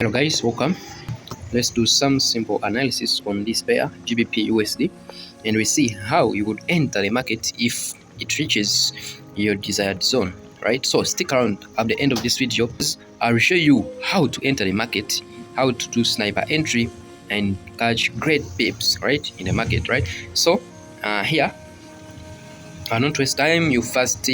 Hello guys, welcome. Let's do some simple analysis on this pair GBP USD, and we see how you would enter the market if it reaches your desired zone, right? So stick around at the end of this video. I will show you how to enter the market, how to do sniper entry and catch great pips, right, in the market, right? So here, not waste time. You first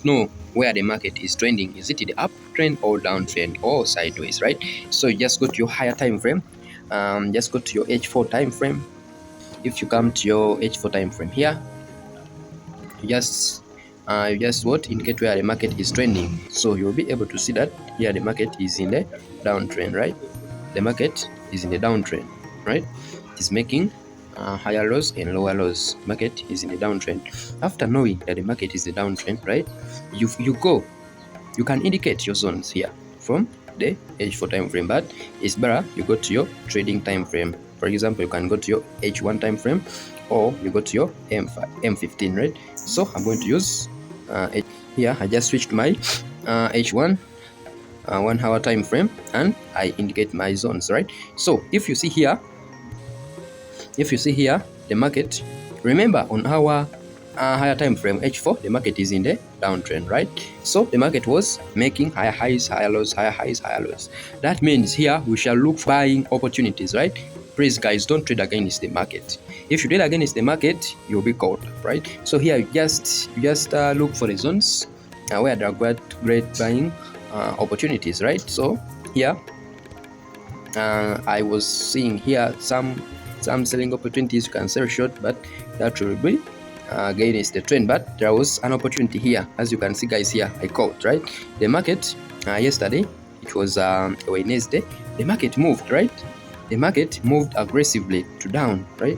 know where the market is trending. Is it in the uptrend or downtrend or sideways, right? So you just go to your higher time frame. Just go to your H4 time frame. If you come to your H4 time frame here, you just indicate where the market is trending. So you'll be able to see that here the market is in the downtrend, right? The market is in the downtrend, right? It's making higher lows and lower lows. Market is in the downtrend. After knowing that the market is the downtrend, right, you can indicate your zones here from the H4 time frame, but it's better you go to your trading time frame. For example, you can go to your H1 time frame, or you go to your M15, right? So I'm going to use here. I just switched my H1 1 hour time frame, and I indicate my zones, right? So if you see here, the market, remember on our higher time frame H4, the market is in the downtrend, right? So the market was making higher highs, higher lows, higher highs, higher lows. That means here we shall look for buying opportunities, right? Please guys, don't trade against the market. If you trade against the market, you'll be caught, right? So here you just look for the zones where there are great buying opportunities, right? So here I was seeing here some selling opportunities. You can sell short, but that will be against the trend. But there was an opportunity here, as you can see guys. Here I caught, right? The market yesterday, it was Wednesday, the market moved, right? The market moved aggressively to down, right?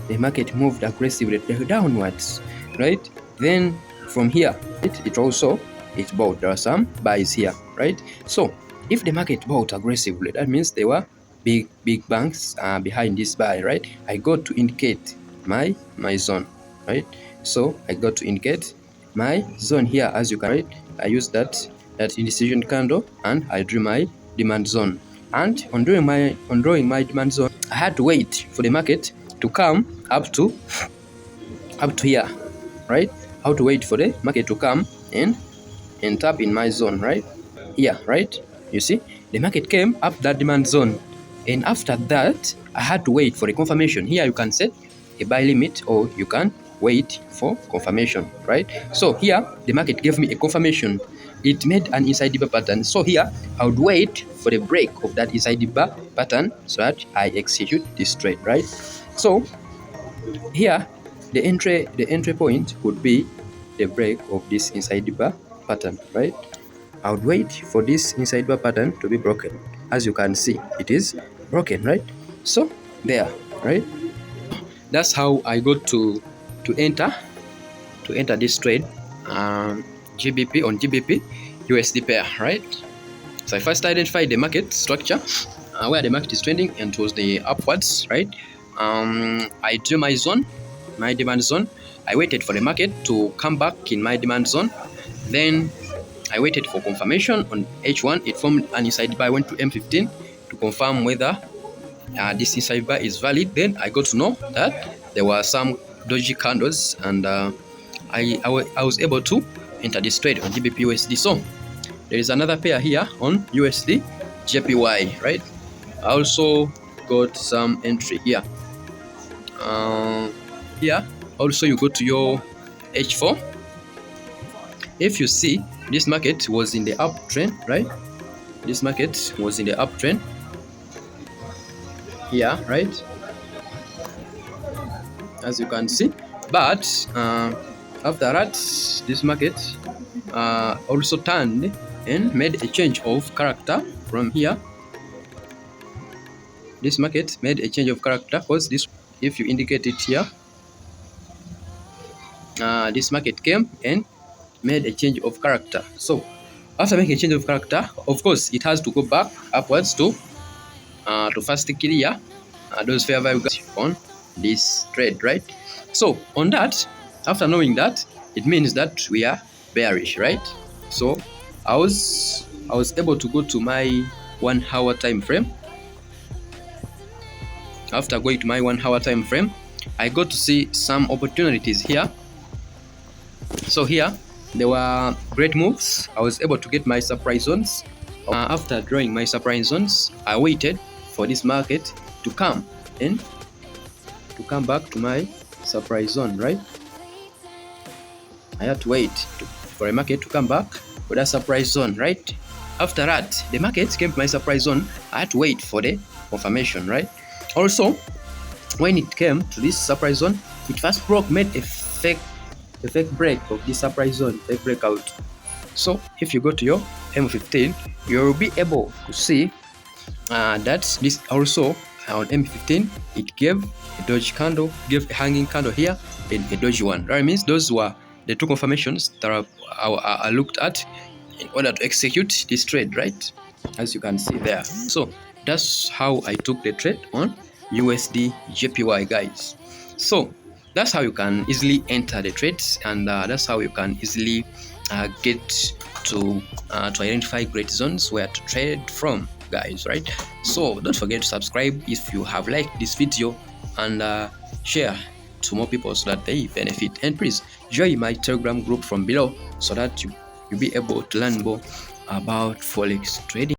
The market moved aggressively downwards, right? Then from here it bought. There are some buys here, right? So if the market bought aggressively, that means there were big banks behind this buy, right? I got to indicate my zone, right? So I got to indicate my zone here, as you can, right? I use that indecision candle, and I drew my demand zone. And on drawing my demand zone, I had to wait for the market to come up to here, right? I have to wait for the market to come and tap in my zone, right? Here, right? You see, the market came up that demand zone, and after that I had to wait for a confirmation. Here you can set a buy limit, or you can wait for confirmation, right? So here the market gave me a confirmation. It made an inside bar pattern. So here I would wait for the break of that inside bar pattern so that I execute this trade, right? So here the entry point would be the break of this inside bar pattern, right? I would wait for this inside bar pattern to be broken. As you can see, it is broken, right? So there, right? That's how I got to enter this trade, GBP on GBP USD pair, right? So I first identified the market structure, where the market is trending, and it was the upwards, right? I drew my zone, my demand zone. I waited for the market to come back in my demand zone. Then I waited for confirmation on H1. It formed an inside bar. I went to M15 to confirm whether this inside bar is valid. Then I got to know that there were some dodgy candles, and I was able to enter this trade on GBP USD. So there is another pair here on USD JPY, right? I also got some entry here. Here also you go to your H4. If you see, this market was in the uptrend, right? This market was in the uptrend here, right? As you can see. But after that, this market also turned and made a change of character from here. This market made a change of character, because this, if you indicate it here, this market came and made a change of character. So after making a change of character, of course it has to go back upwards to first clear those fair value on this trade, right? So on that, after knowing that, it means that we are bearish, right? So I was I was able to go to my 1 hour time frame. After going to my 1 hour time frame, I got to see some opportunities here. So here there were great moves. I was able to get my surprise zones. After drawing my surprise zones, I waited for this market to come and to come back to my surprise zone, right? I had to wait for a market to come back with a surprise zone, right? After that, the market came to my surprise zone. I had to wait for the confirmation, right? Also, when it came to this surprise zone, it first made a fake break of this surprise zone, fake breakout. So if you go to your M15, you'll be able to see that this also on M15 it gave a doji candle, gave a hanging candle here, and a doji one. That means those were the two confirmations that I looked at in order to execute this trade, right? As you can see there. So that's how I took the trade on USD JPY, guys. So that's how you can easily enter the trades, and that's how you can easily get to identify great zones where to trade from, guys, right? So don't forget to subscribe if you have liked this video, and share to more people so that they benefit. And please join my Telegram group from below so that you'll be able to learn more about forex trading.